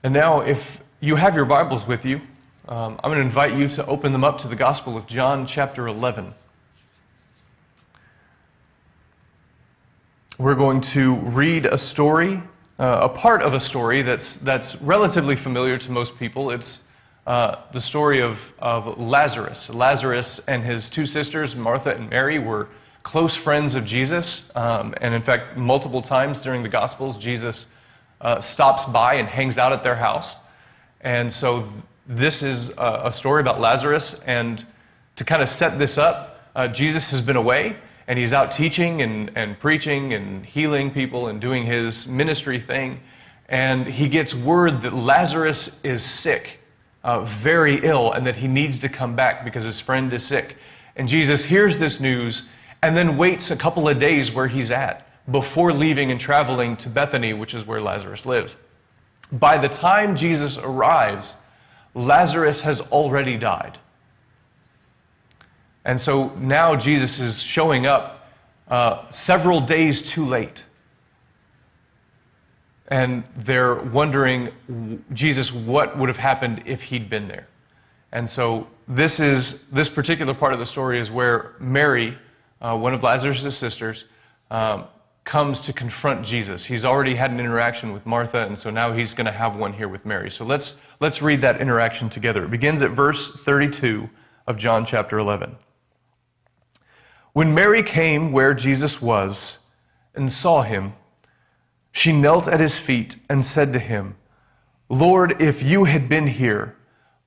And now, if you have your Bibles with you, I'm going to invite you to open them up to the Gospel of John, chapter 11. We're going to read a story, a part of a story that's relatively familiar to most people. It's the story of Lazarus. Lazarus and his two sisters, Martha and Mary, were close friends of Jesus. And in fact, multiple times during the Gospels, Jesus stops by and hangs out at their house. And so this is a story about Lazarus. And to kind of set this up, Jesus has been away, and he's out teaching and preaching and healing people and doing his ministry thing. And he gets word that Lazarus is sick, very ill, and that he needs to come back because his friend is sick. And Jesus hears this news and then waits a couple of days where he's at before leaving and traveling to Bethany, which is where Lazarus lives. By the time Jesus arrives, Lazarus has already died. And so now Jesus is showing up several days too late. And they're wondering, Jesus, what would have happened if he'd been there? And so this particular part of the story is where Mary, one of Lazarus' sisters, comes to confront Jesus. He's already had an interaction with Martha, and so now he's going to have one here with Mary. So let's read that interaction together. It begins at verse 32 of John chapter 11. When Mary came where Jesus was and saw him, she knelt at his feet and said to him, "Lord, if you had been here,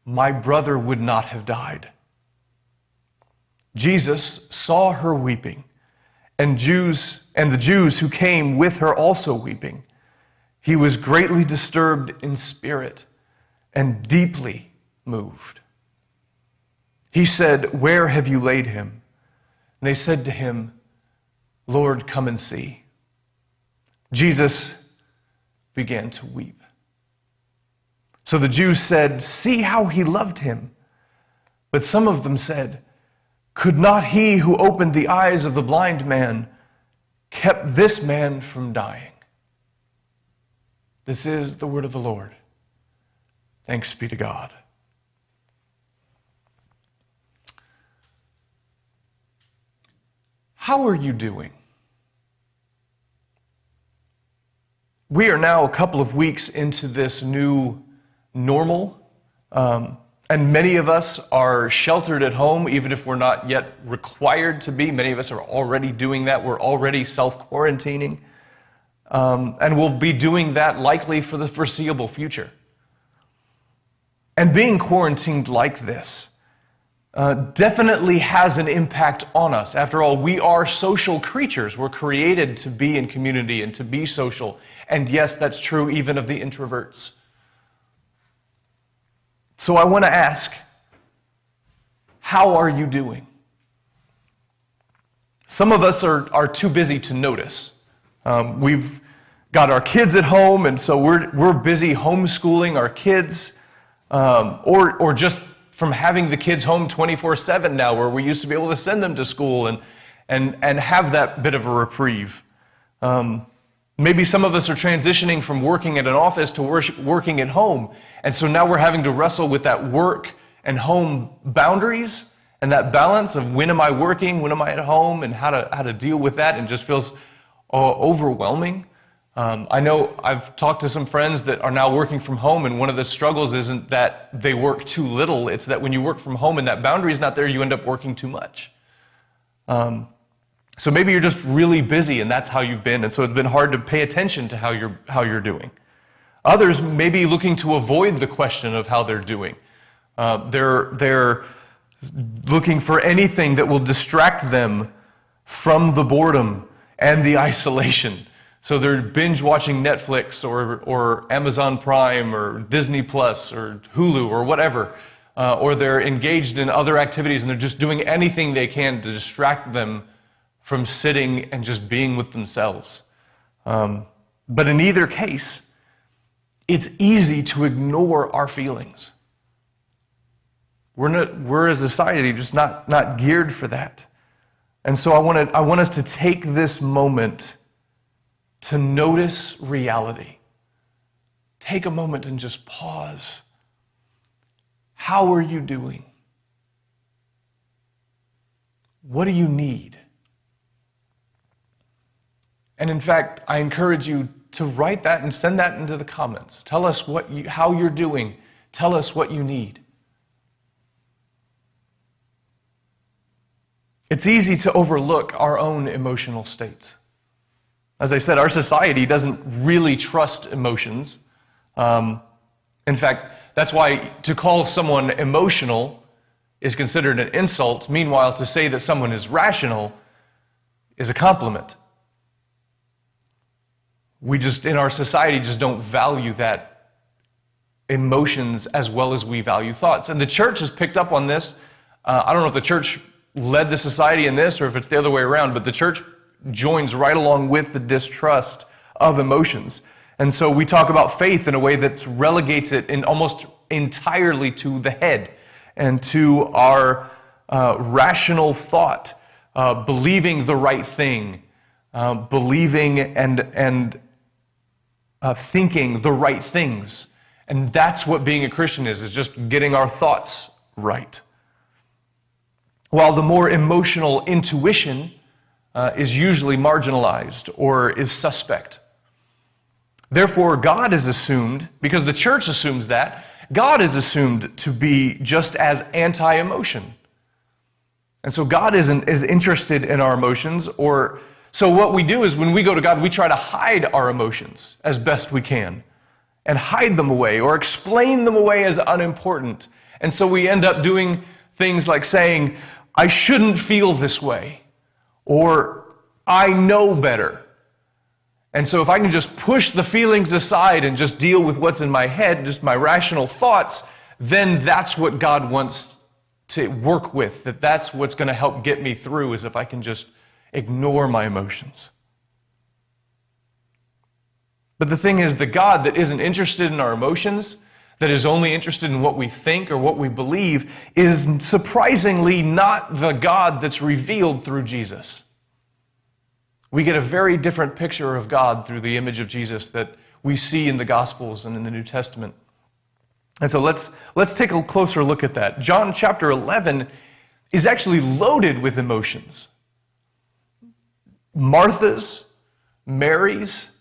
my brother would not have died." Jesus saw her weeping, and the Jews who came with her also weeping. He was greatly disturbed in spirit and deeply moved. He said, "Where have you laid him?" And they said to him, "Lord, come and see." Jesus began to weep. So the Jews said, "See how he loved him." But some of them said, "Could not he who opened the eyes of the blind man kept this man from dying?" This is the word of the Lord. Thanks be to God. How are you doing? We are now a couple of weeks into this new normal. And many of us are sheltered at home, even if we're not yet required to be. Many of us are already doing that. We're already self-quarantining. And we'll be doing that likely for the foreseeable future. And being quarantined like this definitely has an impact on us. After all, we are social creatures. We're created to be in community and to be social. And yes, that's true even of the introverts. So I want to ask, how are you doing? Some of us are too busy to notice. We've got our kids at home, and so we're busy homeschooling our kids, or just from having the kids home 24/7 now, where we used to be able to send them to school and have that bit of a reprieve. Maybe some of us are transitioning from working at an office to working at home. And so now we're having to wrestle with that work and home boundaries and that balance of when am I working, when am I at home, and how to deal with that, and just feels overwhelming. I know I've talked to some friends that are now working from home, and one of the struggles isn't that they work too little, it's that when you work from home and that boundary is not there, you end up working too much. So maybe you're just really busy and that's how you've been, and so it's been hard to pay attention to how you're doing. Others may be looking to avoid the question of how they're doing. They're looking for anything that will distract them from the boredom and the isolation. So they're binge watching Netflix or Amazon Prime or Disney Plus or Hulu or whatever, or they're engaged in other activities and they're just doing anything they can to distract them from sitting and just being with themselves. But in either case, it's easy to ignore our feelings. We're as a society just not geared for that. And so I want us to take this moment to notice reality. take a moment and just pause. How are you doing? What do you need? And in fact, I encourage you to write that and send that into the comments. Tell us how you're doing. Tell us what you need. It's easy to overlook our own emotional states. As I said, our society doesn't really trust emotions. In fact, that's why to call someone emotional is considered an insult. Meanwhile, to say that someone is rational is a compliment. We just, in our society, just don't value that emotions as well as we value thoughts. And the church has picked up on this. I don't know if the church led the society in this or if it's the other way around, but the church joins right along with the distrust of emotions. And so we talk about faith in a way that relegates it in almost entirely to the head and to our rational thought, believing the right thing, believing and thinking the right things. And that's what being a Christian is just getting our thoughts right. While the more emotional intuition is usually marginalized or is suspect. Therefore, God is assumed, because the church assumes that, God is assumed to be just as anti-emotion. And so God isn't as interested in our emotions, or so what we do is when we go to God, we try to hide our emotions as best we can and hide them away or explain them away as unimportant. And so we end up doing things like saying, I shouldn't feel this way, or I know better. And so if I can just push the feelings aside and just deal with what's in my head, just my rational thoughts, then that's what God wants to work with, that's what's going to help get me through, is if I can just ignore my emotions. But the thing is, the God that isn't interested in our emotions, that is only interested in what we think or what we believe, is surprisingly not the God that's revealed through Jesus. We get a very different picture of God through the image of Jesus that we see in the Gospels and in the New Testament. And so let's take a closer look at that. John chapter 11 is actually loaded with emotions. Martha's, Mary's,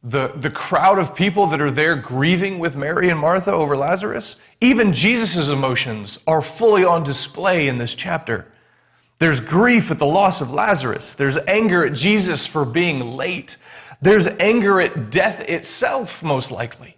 the crowd of people that are there grieving with Mary and Martha over Lazarus, even Jesus' emotions are fully on display in this chapter. There's grief at the loss of Lazarus. There's anger at Jesus for being late. There's anger at death itself, most likely.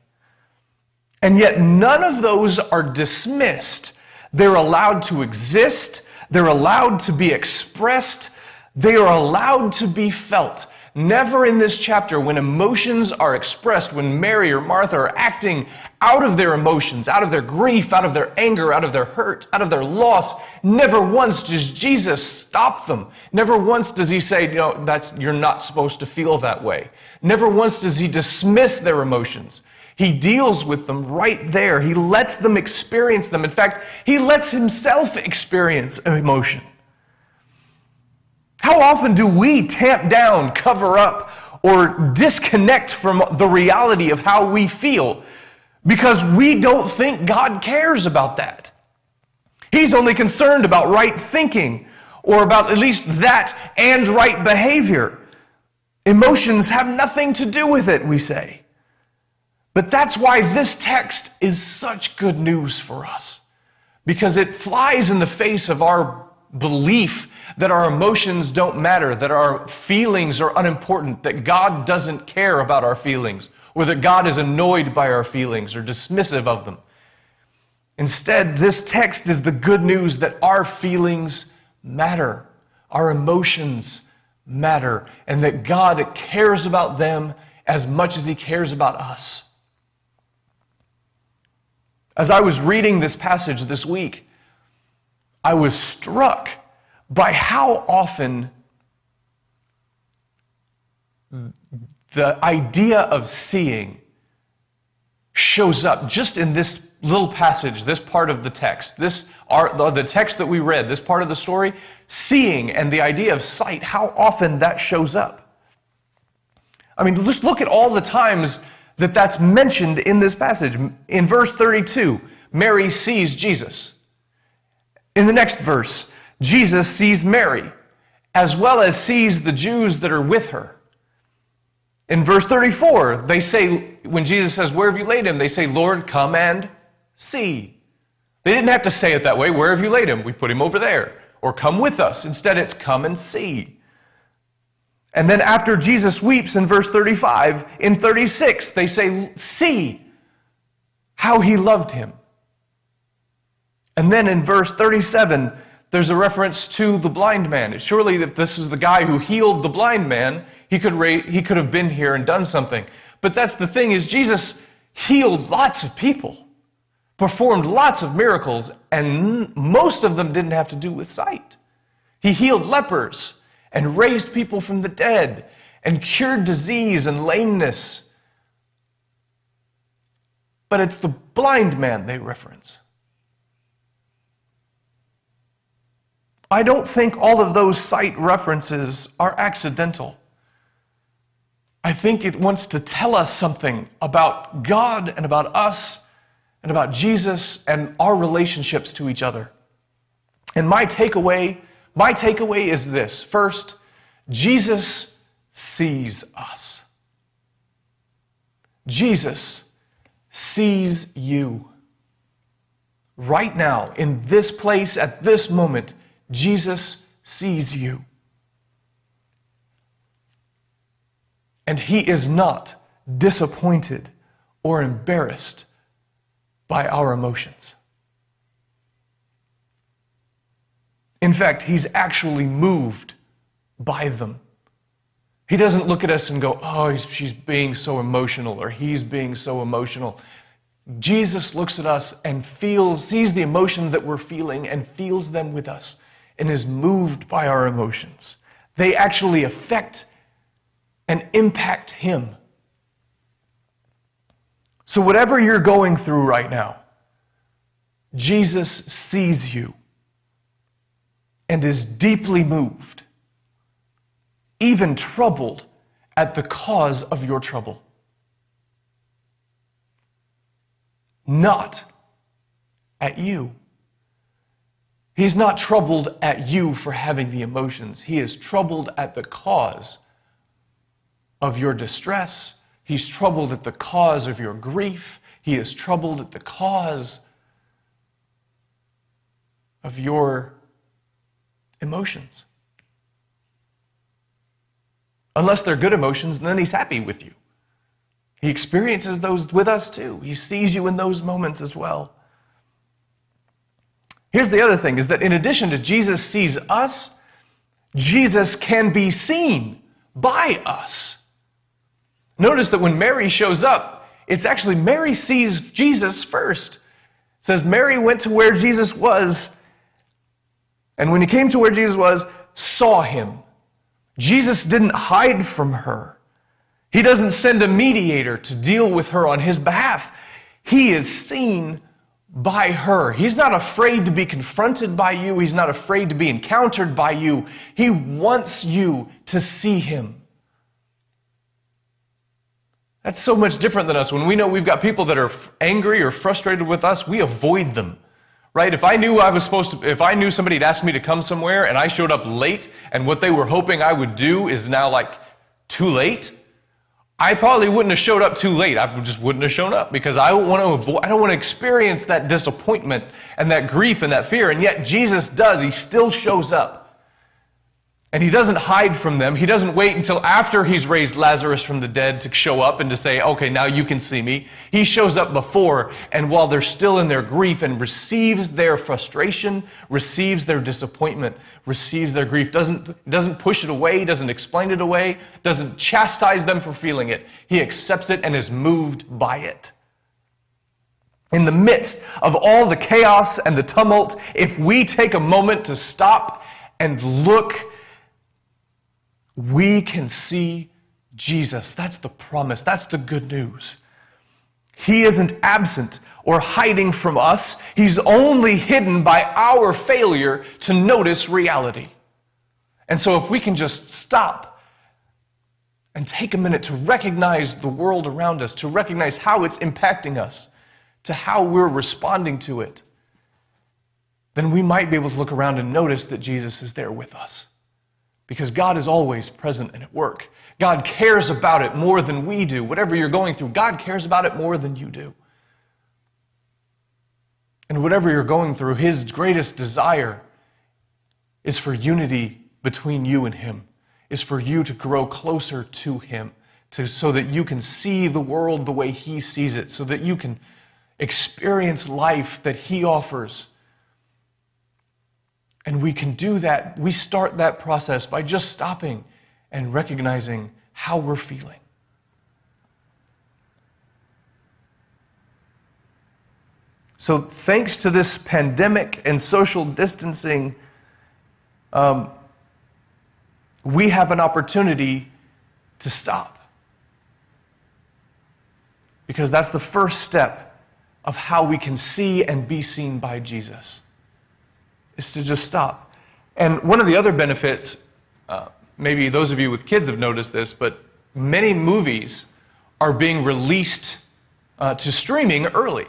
And yet none of those are dismissed. They're allowed to exist. They're allowed to be expressed. They are allowed to be felt. Never in this chapter, when emotions are expressed, when Mary or Martha are acting out of their emotions, out of their grief, out of their anger, out of their hurt, out of their loss, never once does Jesus stop them. Never once does he say, you're not supposed to feel that way. Never once does he dismiss their emotions. He deals with them right there. He lets them experience them. In fact, he lets himself experience an emotion. How often do we tamp down, cover up, or disconnect from the reality of how we feel because we don't think God cares about that? He's only concerned about right thinking, or about at least that and right behavior. Emotions have nothing to do with it, we say. But that's why this text is such good news for us, because it flies in the face of our belief that our emotions don't matter, that our feelings are unimportant, that God doesn't care about our feelings, or that God is annoyed by our feelings or dismissive of them. Instead, this text is the good news that our feelings matter, our emotions matter, and that God cares about them as much as he cares about us. As I was reading this passage this week, I was struck by how often the idea of seeing shows up just in this little passage, this part of the text, the text that we read, this part of the story. Seeing and the idea of sight, how often that shows up. I mean, just look at all the times that's mentioned in this passage. In verse 32, Mary sees Jesus. In the next verse, Jesus sees Mary, as well as sees the Jews that are with her. In verse 34, they say, when Jesus says, "Where have you laid him?" they say, "Lord, come and see." They didn't have to say it that way. "Where have you laid him?" "We put him over there." Or "Come with us." Instead, it's "Come and see." And then after Jesus weeps in verse 35, in 36, they say, "See how he loved him." And then in verse 37, there's a reference to the blind man. Surely if this is the guy who healed the blind man, he could have been here and done something. But that's the thing, is Jesus healed lots of people, performed lots of miracles, and most of them didn't have to do with sight. He healed lepers and raised people from the dead and cured disease and lameness. But it's the blind man they reference. I don't think all of those sight references are accidental. I think it wants to tell us something about God and about us and about Jesus and our relationships to each other. And my takeaway is this. First, Jesus sees us. Jesus sees you. Right now, in this place, at this moment, Jesus sees you. And he is not disappointed or embarrassed by our emotions. In fact, he's actually moved by them. He doesn't look at us and go, "Oh, she's being so emotional," or "He's being so emotional." Jesus looks at us and sees the emotion that we're feeling and feels them with us and is moved by our emotions. They actually affect and impact him. So whatever you're going through right now, Jesus sees you and is deeply moved, even troubled at the cause of your trouble. Not at you. He's not troubled at you for having the emotions. He is troubled at the cause of your distress. He's troubled at the cause of your grief. He is troubled at the cause of your emotions. Unless they're good emotions, then he's happy with you. He experiences those with us too. He sees you in those moments as well. Here's the other thing, is that in addition to Jesus sees us, Jesus can be seen by us. Notice that when Mary shows up, it's actually Mary sees Jesus first. It says Mary went to where Jesus was, and when he came to where Jesus was, saw him. Jesus didn't hide from her. He doesn't send a mediator to deal with her on his behalf. He is seen by her. He's not afraid to be confronted by you. He's not afraid to be encountered by you. He wants you to see him. That's so much different than us. When we know we've got people that are angry or frustrated with us, we avoid them. Right? If I knew somebody had asked me to come somewhere and I showed up late and what they were hoping I would do is now like too late, I probably wouldn't have showed up too late. I just wouldn't have shown up because I don't want to experience that disappointment and that grief and that fear. And yet Jesus does. He still shows up. And he doesn't hide from them. He doesn't wait until after he's raised Lazarus from the dead to show up and to say, "Okay, now you can see me." He shows up before, and while they're still in their grief, and receives their frustration, receives their disappointment, receives their grief, doesn't push it away, doesn't explain it away, doesn't chastise them for feeling it. He accepts it and is moved by it. In the midst of all the chaos and the tumult, if we take a moment to stop and look, we can see Jesus. That's the promise. That's the good news. He isn't absent or hiding from us. He's only hidden by our failure to notice reality. And so if we can just stop and take a minute to recognize the world around us, to recognize how it's impacting us, to how we're responding to it, then we might be able to look around and notice that Jesus is there with us. Because God is always present and at work. God cares about it more than we do. Whatever you're going through, God cares about it more than you do. And whatever you're going through, His greatest desire is for unity between you and Him, is for you to grow closer to Him, so that you can see the world the way He sees it, so that you can experience life that He offers. And we can do that. We start that process by just stopping and recognizing how we're feeling. So thanks to this pandemic and social distancing, we have an opportunity to stop. Because that's the first step of how we can see and be seen by Jesus, is to just stop. And one of the other benefits, maybe those of you with kids have noticed this, but many movies are being released to streaming early.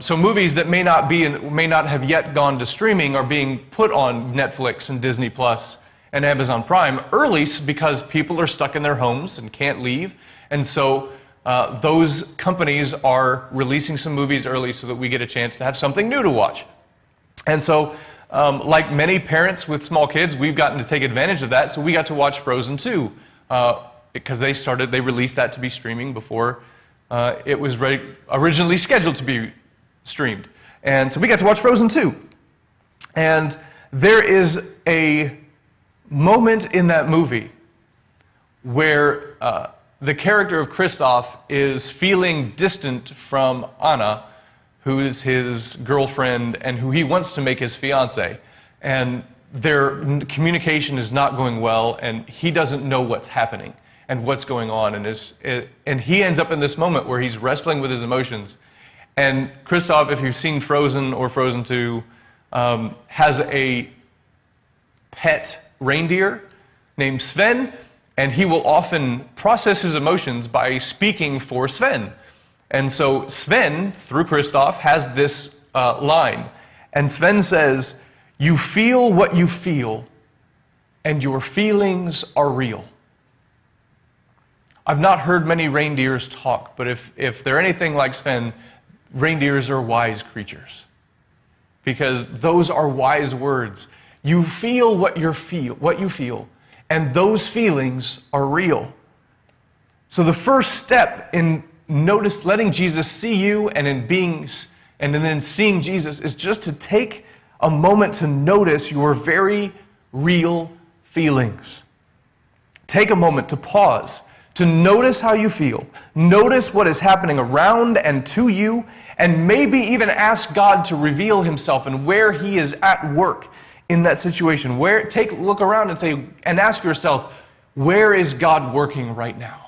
So movies that may not have yet gone to streaming are being put on Netflix and Disney Plus and Amazon Prime early because people are stuck in their homes and can't leave. And so those companies are releasing some movies early so that we get a chance to have something new to watch. And so, like many parents with small kids, we've gotten to take advantage of that. So we got to watch Frozen 2 because they released that to be streaming before it was originally scheduled to be streamed. And so we got to watch Frozen 2. And there is a moment in that movie where the character of Kristoff is feeling distant from Anna, who is his girlfriend and who he wants to make his fiancée. And their communication is not going well, and he doesn't know what's happening and what's going on. And he ends up in this moment where he's wrestling with his emotions. And Kristoff, if you've seen Frozen or Frozen 2, has a pet reindeer named Sven, and he will often process his emotions by speaking for Sven. And so Sven, through Kristoff, has this line. And Sven says, "You feel what you feel, and your feelings are real." I've not heard many reindeers talk, but if they're anything like Sven, reindeers are wise creatures. Because those are wise words. You feel what you feel, and those feelings are real. So the first step in letting Jesus see you and then seeing Jesus is just to take a moment to notice your very real feelings. Take a moment to pause, to notice how you feel. Notice what is happening around and to you, and maybe even ask God to reveal Himself and where He is at work in that situation. Look around and ask yourself, where is God working right now?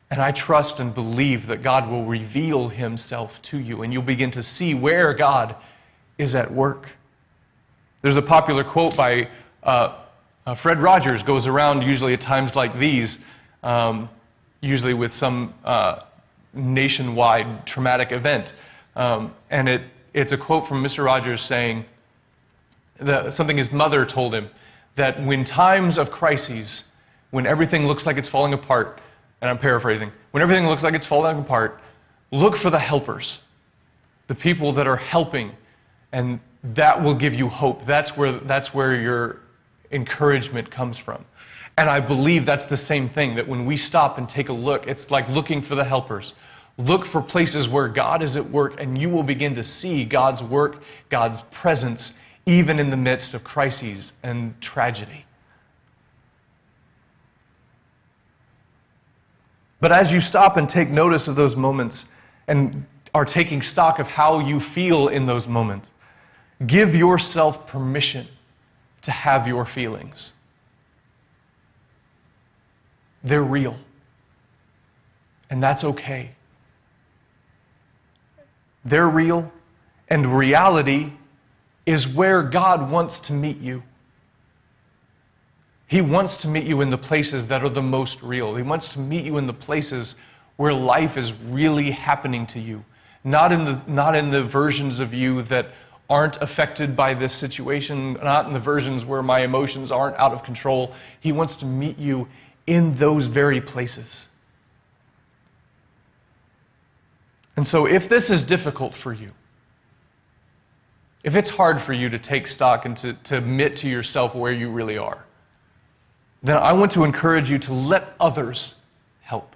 And I trust and believe that God will reveal Himself to you, and you'll begin to see where God is at work. There's a popular quote by Fred Rogers, goes around usually at times like these, usually with some nationwide traumatic event. And it's a quote from Mr. Rogers saying that something his mother told him, that when times of crises, when everything looks like it's falling apart, and I'm paraphrasing, when everything looks like it's falling apart, look for the helpers, the people that are helping, and that will give you hope. That's where your encouragement comes from. And I believe that's the same thing, that when we stop and take a look, it's like looking for the helpers. Look for places where God is at work, and you will begin to see God's work, God's presence, even in the midst of crises and tragedy. But as you stop and take notice of those moments and are taking stock of how you feel in those moments, give yourself permission to have your feelings. They're real. And that's okay. They're real, and reality is where God wants to meet you. He wants to meet you in the places that are the most real. He wants to meet you in the places where life is really happening to you, not in the versions of you that aren't affected by this situation, not in the versions where my emotions aren't out of control. He wants to meet you in those very places. And so if this is difficult for you, if it's hard for you to take stock and to admit to yourself where you really are, then I want to encourage you to let others help.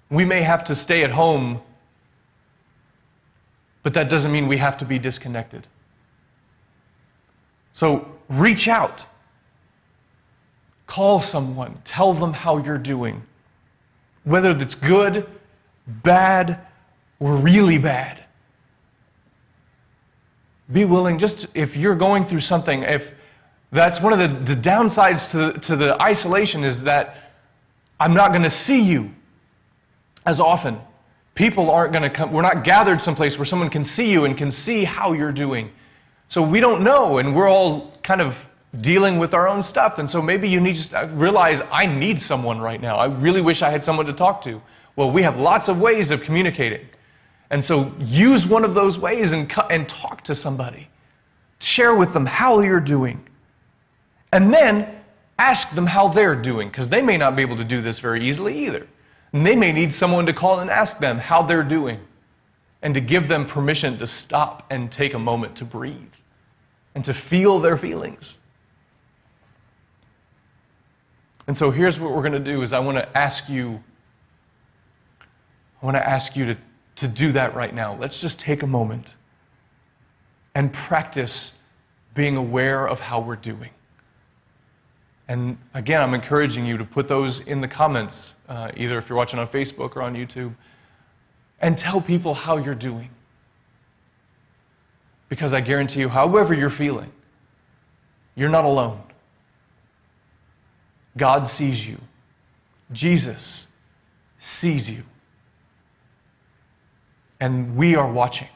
We may have to stay at home, but that doesn't mean we have to be disconnected. So reach out. Call someone. Tell them how you're doing. Whether it's good, bad, or really bad. Be willing, just if you're going through something, if that's one of the downsides to the isolation is that I'm not going to see you as often. People aren't going to come, we're not gathered someplace where someone can see you and can see how you're doing. So we don't know, and we're all kind of dealing with our own stuff. And so maybe you need to realize, I need someone right now. I really wish I had someone to talk to. Well, we have lots of ways of communicating. And so use one of those ways and talk to somebody. Share with them how you're doing. And then ask them how they're doing, because they may not be able to do this very easily either. And they may need someone to call and ask them how they're doing, and to give them permission to stop and take a moment to breathe and to feel their feelings. And so here's what we're going to do is I want to ask you to do that right now. Let's just take a moment and practice being aware of how we're doing. And again, I'm encouraging you to put those in the comments, either if you're watching on Facebook or on YouTube, and tell people how you're doing. Because I guarantee you, however you're feeling, you're not alone. God sees you. Jesus sees you. And we are watching.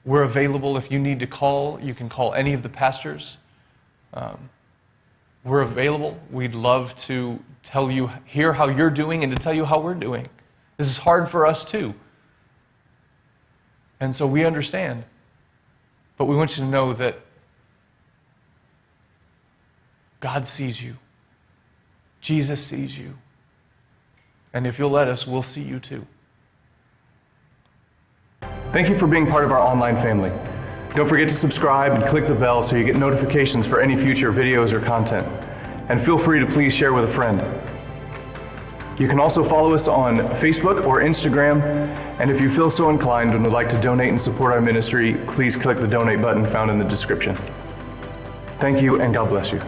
We're available. If you need to call, you can call any of the pastors. We're available. We'd love to hear how you're doing and to tell you how we're doing. This is hard for us too. And so we understand. But we want you to know that God sees you. Jesus sees you. And if you'll let us, we'll see you too. Thank you for being part of our online family. Don't forget to subscribe and click the bell so you get notifications for any future videos or content. And feel free to please share with a friend. You can also follow us on Facebook or Instagram, and if you feel so inclined and would like to donate and support our ministry, please click the donate button found in the description. Thank you, and God bless you.